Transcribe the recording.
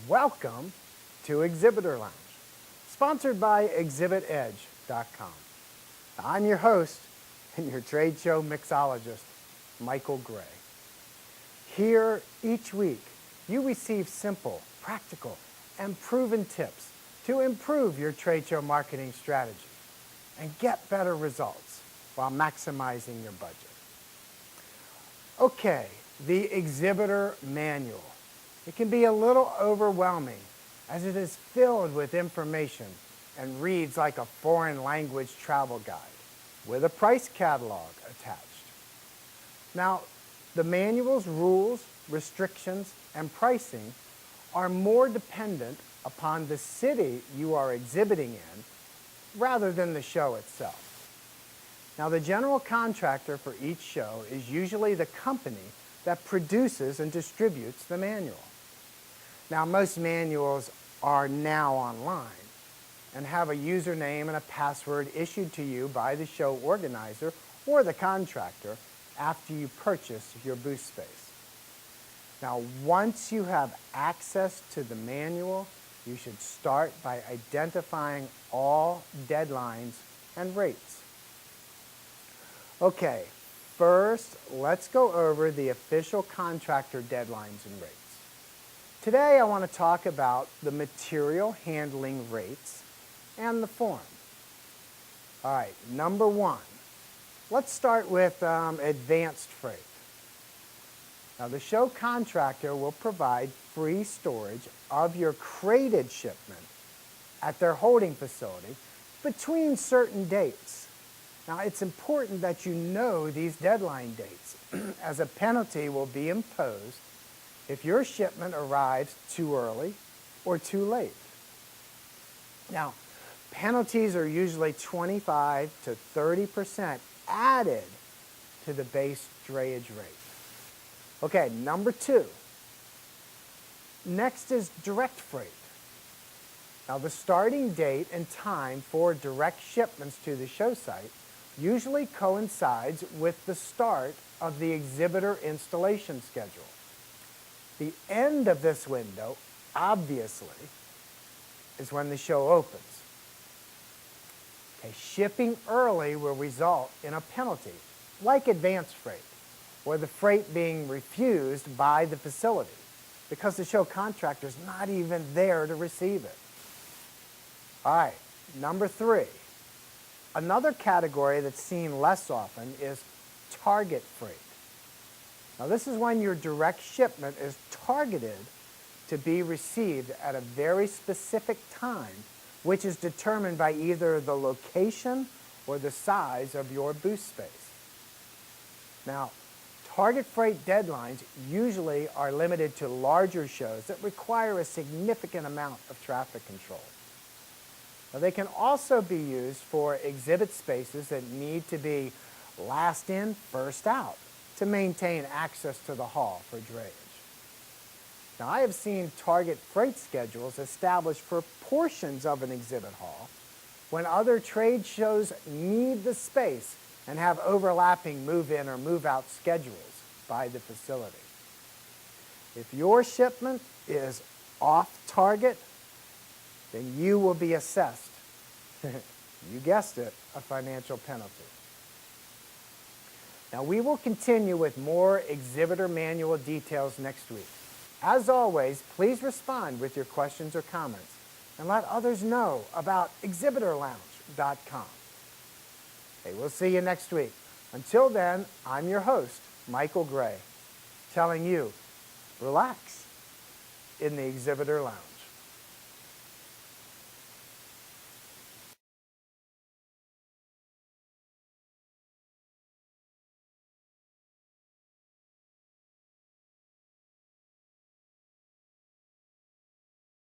Welcome to Exhibitor Lounge, sponsored by ExhibitEdge.com. I'm your host and your trade show mixologist, Michael Gray. Here, each week, you receive simple, practical, and proven tips to improve your trade show marketing strategy and get better results while maximizing your budget. Okay, the Exhibitor Manual. It can be a little overwhelming as it is filled with information and reads like a foreign language travel guide with a price catalog attached. Now, the manual's rules, restrictions, and pricing are more dependent upon the city you are exhibiting in rather than the show itself. Now, the general contractor for each show is usually the company that produces and distributes the manual. Now, most manuals are now online and have a username and a password issued to you by the show organizer or the contractor after you purchase your booth space. Now, once you have access to the manual, you should start by identifying all deadlines and rates. Okay, first, let's go over the official contractor deadlines and rates. Today, I want to talk about the material handling rates and the form. All right, number one, let's start with advanced freight. Now, the show contractor will provide free storage of your crated shipment at their holding facility between certain dates. Now, it's important that you know these deadline dates, as a penalty will be imposed if your shipment arrives too early or too late. Now, penalties are usually 25 to 30% added to the base drayage rate. Okay, number two. Next is direct freight. Now, the starting date and time for direct shipments to the show site usually coincides with the start of the exhibitor installation schedule. The end of this window, obviously, is when the show opens. Okay, shipping early will result in a penalty, like advanced freight, or the freight being refused by the facility because the show contractor is not even there to receive it. All right, number three. Another category that's seen less often is target freight. Now, this is when your direct shipment is targeted to be received at a very specific time, which is determined by either the location or the size of your booth space. Now, target freight deadlines usually are limited to larger shows that require a significant amount of traffic control. Now, they can also be used for exhibit spaces that need to be last in, first out to maintain access to the hall for drayage. Now, I have seen target freight schedules established for portions of an exhibit hall when other trade shows need the space and have overlapping move-in or move-out schedules by the facility. If your shipment is off target, then you will be assessed, you guessed it, a financial penalty. Now, we will continue with more exhibitor manual details next week. As always, please respond with your questions or comments and let others know about ExhibitorLounge.com. Okay, we'll see you next week. Until then, I'm your host, Michael Gray, telling you, relax in the Exhibitor Lounge.